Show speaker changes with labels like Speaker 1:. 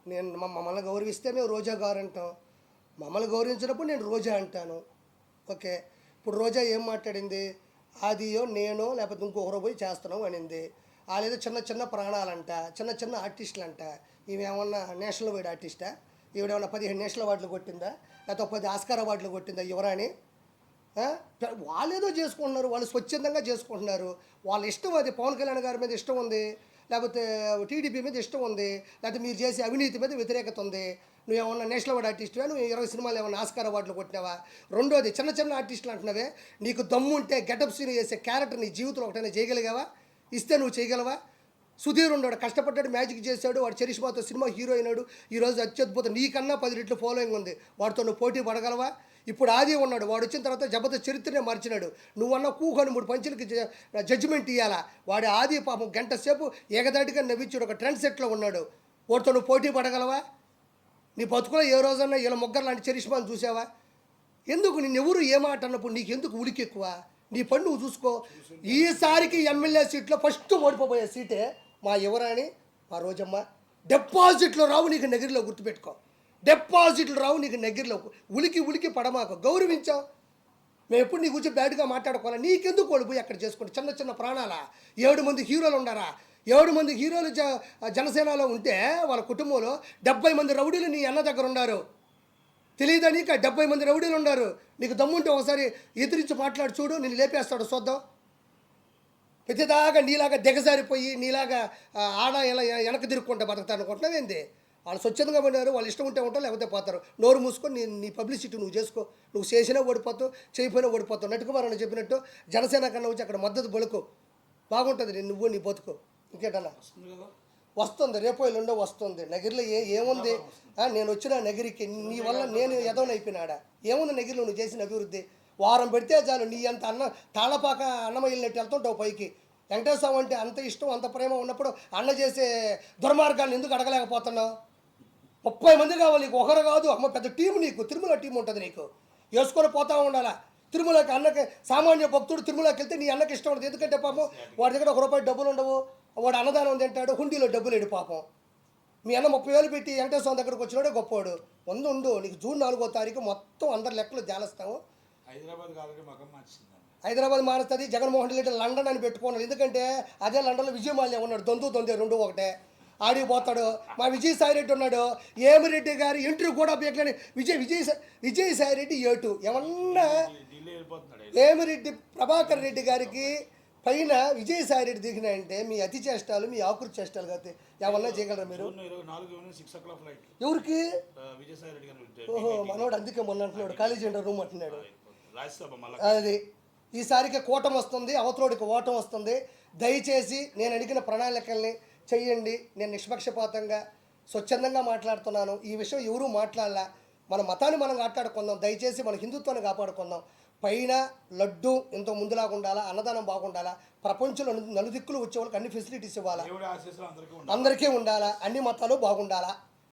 Speaker 1: మమ్మల్ని గౌరవిస్తే మేము రోజా గారు అంటాం, మమ్మల్ని గౌరవించినప్పుడు నేను రోజా అంటాను. ఓకే, ఇప్పుడు రోజా ఏం మాట్లాడింది? ఆదియో నేనో లేకపోతే ఇంకొకరో పోయి చేస్తున్నాం అనింది. వాళ్ళేదో చిన్న చిన్న ప్రాణాలంట, చిన్న చిన్న ఆర్టిస్టులంట. ఇవేమన్నా నేషనల్ వైడ్ ఆర్టిస్టా? ఈవిడేమన్నా 15 నేషనల్ అవార్డులు కొట్టిందా, లేకపోతే 10 ఆస్కార్ అవార్డులు కొట్టిందా యువరాణి? వాళ్ళేదో చేసుకుంటున్నారు, వాళ్ళు స్వచ్ఛందంగా చేసుకుంటున్నారు, వాళ్ళ ఇష్టం. అది పవన్ కళ్యాణ్ గారి మీద ఇష్టం ఉంది, లేకపోతే టీడీపీ మీద ఇష్టం ఉంది, లేకపోతే మీరు చేసే అవినీతి మీద వ్యతిరేకత ఉంది. నువ్వేమన్నా నేషనల్ అవార్డు ఆర్టిస్టువా? నువ్వు 20 సినిమాలు ఏమన్నా ఆస్కార్ అవార్డులు కొట్టినావా? రెండోది, చిన్న చిన్న ఆర్టిస్టులు అంటున్నావే, నీకు దమ్ము ఉంటే గెటప్ సీన్ చేసే క్యారెక్టర్ నీ జీవితంలో ఒకటైనా చేయగలిగావా? ఇస్తే నువ్వు చేయగలవా? సుధీర్ ఉన్నాడు, కష్టపడ్డాడు, మ్యాజిక్ చేశాడు, వాడు చరిష్మాతో సినిమా హీరో అయినాడు, ఈరోజు అత్యద్భుతం, నీకన్నా 10 రెట్లు ఫాలోయింగ్ ఉంది, వాడితో నువ్వు పోటీ పడగలవా? ఇప్పుడు ఆది ఉన్నాడు, వాడు వచ్చిన తర్వాత జబర్దస్త్ చరిత్రనే మార్చినాడు. నువ్వన్నా కూకొని 3 పంచులకి జడ్జిమెంట్ ఇవ్వాలా? వాడి ఆది పాపం గంట సేపు ఏకదాటిగా నవ్వించాడు, ఒక ట్రెండ్ సెట్లో ఉన్నాడు, వాడితో నువ్వు పోటీ పడగలవా? నీ బతుకులో ఏ రోజన్నా ఇలా ముగ్గురు లాంటి చరిష్మాను చూసావా? ఎందుకు నిన్నెవరు ఏమాట అన్నప్పుడు నీకు ఎందుకు ఉడికి ఎక్కువ? నీ పని నువ్వు చూసుకో. ఈసారికి ఎమ్మెల్యే సీట్లో ఫస్ట్ ఓడిపోయే సీటే మా యువరాణి, మా రోజమ్మ. డిపాజిట్లు రావు నీకు నగిరిలో, గుర్తుపెట్టుకో. డిపాజిట్లు రావు నీకు నగిరిలో. ఉలికి ఉలికి పడమాకు, గౌరవించావు. మేము ఎప్పుడు నీ గురించి బ్యాడ్గా మాట్లాడుకోవాలి. నీకెందుకు ఓడిపోయి అక్కడ చేసుకుంటే చిన్న చిన్న ప్రాణాలా? 7 మంది హీరోలు ఉన్నారా? 7 మంది హీరోలు జనసేనలో ఉంటే వాళ్ళ కుటుంబంలో 70 మంది రౌడీలు నీ అన్న దగ్గర ఉన్నారు. తెలియదా నీకు? 70 మంది రౌడీలు ఉన్నారు. నీకు దమ్ముంటే ఒకసారి ఎదిరించి మాట్లాడి చూడు, నేను లేపేస్తాడు చూద్దాం. ప్రతిదాకా నీలాగా దిగజారిపోయి నీలాగా ఆడ ఇలా వెనక తిరుక్కుంటే బతుకుతాను అనుకుంటున్నావు ఏంది? వాళ్ళు స్వచ్ఛందంగా పడినారు, వాళ్ళు ఇష్టం ఉంటే ఉంటారు, లేకపోతే పోతారు. నోరు మూసుకొని నీ పబ్లిసిటీ నువ్వు చేసుకో. నువ్వు చేసినా ఓడిపోతావు, చేయకపోయినా ఓడిపోతావు. నటుకుమారని చెప్పినట్టు జనసేన కన్నా వచ్చి అక్కడ మద్దతు బలుకు, బాగుంటుంది నువ్వు నీ బతుకు. ఇంకేటన్నా వస్తుంది, రేపో ఎల్లుండో వస్తుంది. నగిరిలో ఏముంది? నేను వచ్చిన నగిరికి నీ వల్ల నేను ఎదవనైపోయినాడా? ఏముంది నగిరిలో నువ్వు చేసిన అభివృద్ధి? వారం పెడితే చాలు, నీ అంత తాళపాక అన్నం వెళ్ళినట్టు వెళ్తుంటావు పైకి. వెంకటేశ్వర స్వామి అంటే అంత ఇష్టం, అంత ప్రేమ ఉన్నప్పుడు అన్న చేసే దుర్మార్గాన్ని ఎందుకు అడగలేకపోతున్నావు? 30 మంది కావాలి నీకు, ఒకరు కాదు అమ్మ, పెద్ద టీం నీకు. తిరుమల టీం ఉంటుంది నీకు, వేసుకొని పోతా ఉండాలా. తిరుమలకి అన్నకి సామాన్య భక్తుడు తిరుమలకి వెళ్తే నీ అన్నకి ఇష్టం ఉండదు. ఎందుకంటే పాపం వాడి దగ్గర 1 రూపాయి డబ్బులు ఉండవు, వాడు అన్నదానం తింటాడు, హుండీలో డబ్బులు వేడు పాపం. మీ అన్న 30,000 పెట్టి వెంకటేశ్వర స్వామి దగ్గరకు వచ్చినాడే గొప్పవాడు. ఉండు నీకు జూన్ 4వ తారీఖు మొత్తం అందరి లెక్కలు జాలస్తాము. హైదరాబాద్ మారుస్తుంది. జగన్మోహన్ రెడ్డి లండన్ అని పెట్టుకున్నాడు, ఎందుకంటే అదే లండన్లో విజయమాల్య ఉన్నాడు. దొందే 2 ఒకటే ఆడికి పోతాడు. మా విజయసాయిరెడ్డి ఉన్నాడు, ఏమిరెడ్డి గారి ఇంటర్వ్యూ కూడా బేకలేని విజయసాయిరెడ్డి ఏటు ఏమన్నా. ఏమిరెడ్డి ప్రభాకర్ రెడ్డి గారికి పైన విజయసాయిరెడ్డి దిగినాయంటే మీ అతి చేష్టాలు, మీ ఆకృతి చేష్టాలు కాదు, ఏమన్నా చేయగలరా మీరు? ఎవరికి? ఓహో, మనోడు అందుకే మొన్న అంటున్నాడు కాలేజీ రూమ్ అంటున్నాడు. అది ఈసారికి కూటమి వస్తుంది, అవతలోడికి ఓటం వస్తుంది. దయచేసి నేను అడిగిన ప్రణాళికల్ని చెయ్యండి. నేను నిష్పక్షపాతంగా స్వచ్ఛందంగా మాట్లాడుతున్నాను. ఈ విషయం ఎవరూ మాట్లాడాల. మన మతాన్ని మనం కాపాడుకుందాం, దయచేసి మన హిందుత్వాన్ని కాపాడుకుందాం. పైన లడ్డు ఎంతో ముందులాగా ఉండాలా, అన్నదానం బాగుండాలా, ప్రపంచంలో నలుదిక్కులు వచ్చే వాళ్ళకి అన్ని ఫెసిలిటీస్ ఇవ్వాలా, అందరికీ ఉండాలా, అన్ని మతాలు బాగుండాలా.